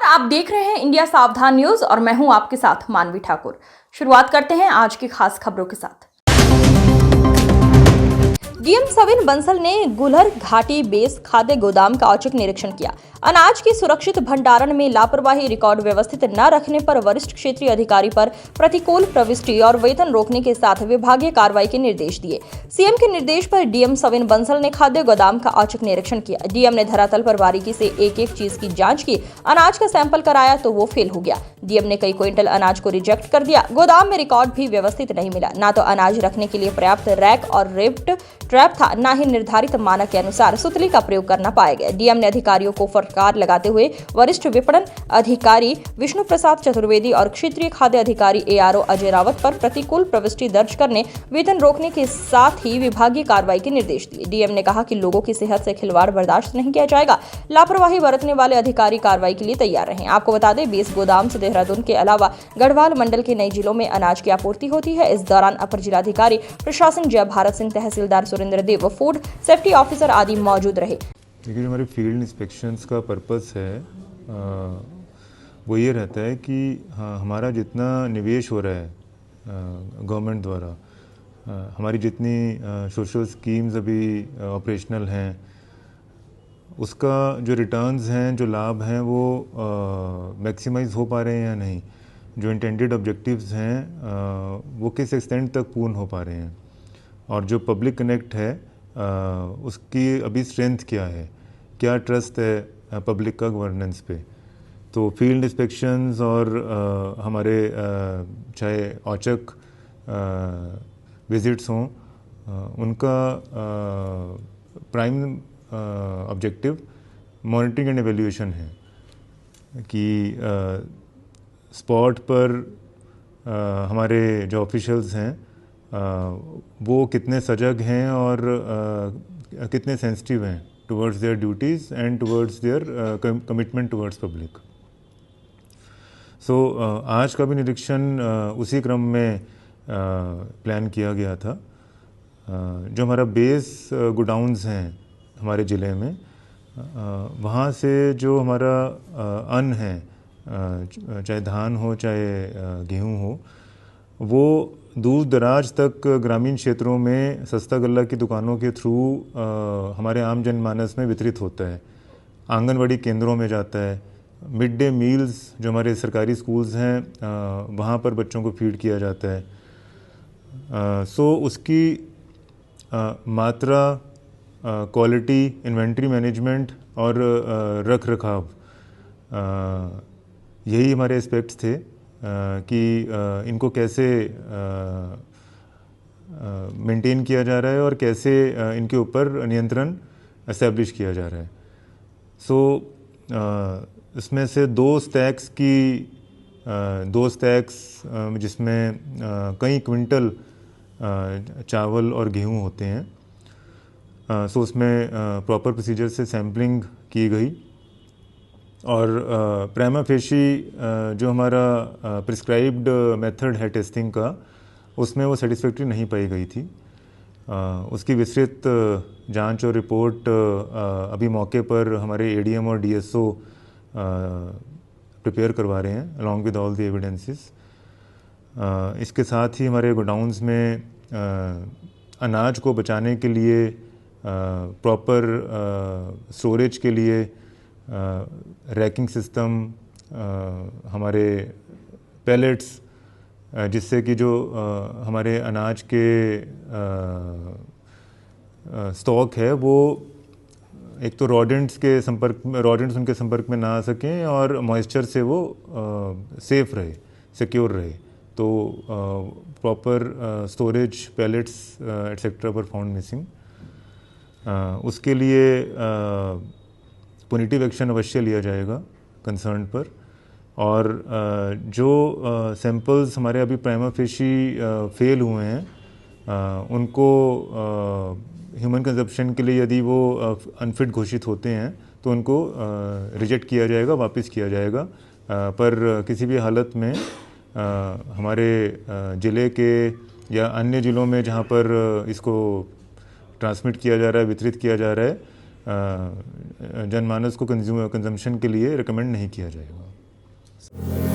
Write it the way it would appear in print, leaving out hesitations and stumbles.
आप देख रहे हैं इंडिया सावधान न्यूज और मैं हूं आपके साथ मानवी ठाकुर। शुरुआत करते हैं आज की खास खबरों के साथ। डीएम सविन बंसल ने गुलहर घाटी बेस खाद्य गोदाम का औचक निरीक्षण किया। अनाज की सुरक्षित भंडारण में लापरवाही, रिकॉर्ड व्यवस्थित न रखने पर वरिष्ठ क्षेत्रीय अधिकारी पर प्रतिकूल प्रविष्टि और वेतन रोकने के साथ विभागीय कार्रवाई के निर्देश दिए। सीएम के निर्देश पर डीएम सविन बंसल ने खाद्य गोदाम का औचक निरीक्षण किया। डीएम ने धरातल पर बारीकी से एक एक चीज की जांच की। अनाज का सैंपल कराया तो वो फेल हो गया। डीएम ने कई क्विंटल अनाज को रिजेक्ट कर दिया। गोदाम में रिकॉर्ड भी व्यवस्थित नहीं मिला। न तो अनाज रखने के लिए पर्याप्त रैक और रिफ्ट ट्रैप था, न ही निर्धारित मानक के अनुसार सुतली का प्रयोग करना पाया गया। डीएम ने अधिकारियों को फटकार लगाते हुए वरिष्ठ विपणन अधिकारी विष्णु प्रसाद चतुर्वेदी और क्षेत्रीय खाद्य अधिकारी एआरओ अजय रावत पर प्रतिकूल प्रविष्टि दर्ज करने, वेतन रोकने के साथ ही विभागीय कार्रवाई के निर्देश दिए। डीएम ने कहा कि लोगों की सेहत से खिलवाड़ बर्दाश्त नहीं किया जाएगा। लापरवाही बरतने वाले अधिकारी कार्रवाई के लिए तैयार रहें। आपको बता दें, बेस गोदाम से देहरादून के अलावा गढ़वाल मंडल के नई जिलों में अनाज की आपूर्ति होती है। इस दौरान अपर जिलाधिकारी प्रशासन जय भारत सिंह, तहसीलदार सुरेंद्र देव, फूड सेफ्टी ऑफिसर आदि मौजूद रहे। देखिए, जो हमारे फील्ड इंस्पेक्शंस का पर्पस है वो ये रहता है कि हमारा जितना निवेश हो रहा है गवर्नमेंट द्वारा, हमारी जितनी सोशल स्कीम्स अभी ऑपरेशनल हैं, उसका जो रिटर्न्स हैं, जो लाभ हैं, वो मैक्सिमाइज हो पा रहे हैं या नहीं, जो इंटेंडेड ऑब्जेक्टिव्स हैं वो किस एक्सटेंट तक पूर्ण हो पा रहे हैं, और जो पब्लिक कनेक्ट है उसकी अभी स्ट्रेंथ क्या है, क्या ट्रस्ट है पब्लिक का गवर्नेंस पे। तो फील्ड इंस्पेक्शंस और हमारे चाहे औचक विजिट्स हों, उनका prime objective monitoring and evaluation है कि स्पॉट पर हमारे जो ऑफिशियल्स हैं वो कितने सजग हैं और कितने सेंसिटिव हैं towards their duties and towards their commitment towards public. So आज का भी निरीक्षण उसी क्रम में प्लान किया गया था। जो हमारा बेस गोडाउन्स हैं हमारे ज़िले में, वहाँ से जो हमारा अन्न है, चाहे धान हो चाहे गेहूँ हो, वो दूर दराज तक ग्रामीण क्षेत्रों में सस्ता गल्ला की दुकानों के थ्रू हमारे आम जनमानस में वितरित होता है, आंगनवाड़ी केंद्रों में जाता है, मिड डे मील्स जो हमारे सरकारी स्कूल्स हैं वहाँ पर बच्चों को फीड किया जाता है। सो उसकी मात्रा, क्वालिटी, इन्वेंट्री मैनेजमेंट और रख रखाव, यही हमारे एस्पेक्ट्स थे कि इनको कैसे मेंटेन किया जा रहा है और कैसे इनके ऊपर नियंत्रण एस्टेब्लिश किया जा रहा है। सो इसमें से दो स्टैक्स जिसमें कई क्विंटल चावल और गेहूं होते हैं। सो उसमें प्रॉपर प्रोसीजर से सैम्पलिंग की गई और प्राइमा फेशी जो हमारा प्रिस्क्राइब्ड मेथड है टेस्टिंग का, उसमें वो सेटिस्फैक्ट्री नहीं पाई गई थी। उसकी विस्तृत जांच और रिपोर्ट अभी मौके पर हमारे एडीएम और डीएसओ प्रिपेयर करवा रहे हैं along with all the evidences. इसके साथ ही हमारे गोडाउन्स में अनाज को बचाने के लिए प्रॉपर स्टोरेज के लिए रैकिंग सिस्टम, हमारे पैलेट्स, जिससे कि जो हमारे अनाज के स्टॉक है वो एक तो रॉडेंट्स उनके संपर्क में ना आ सकें और मॉइस्चर से वो सेफ रहे, सिक्योर रहे। तो प्रॉपर स्टोरेज, पैलेट्स एटसेट्रा पर फाउंड मिसिंग। उसके लिए पुनिटिव एक्शन अवश्य लिया जाएगा कंसर्न पर। और जो सैंपल्स हमारे अभी प्राइमा फेशी फेल हुए हैं उनको ह्यूमन कंजप्शन के लिए यदि वो अनफिट घोषित होते हैं तो उनको रिजेक्ट किया जाएगा, वापस किया जाएगा। पर किसी भी हालत में हमारे ज़िले के या अन्य ज़िलों में जहाँ पर इसको ट्रांसमिट किया जा रहा है, वितरित किया जा रहा है, जनमानस को कंजम्पशन के लिए रिकमेंड नहीं किया जाएगा। है।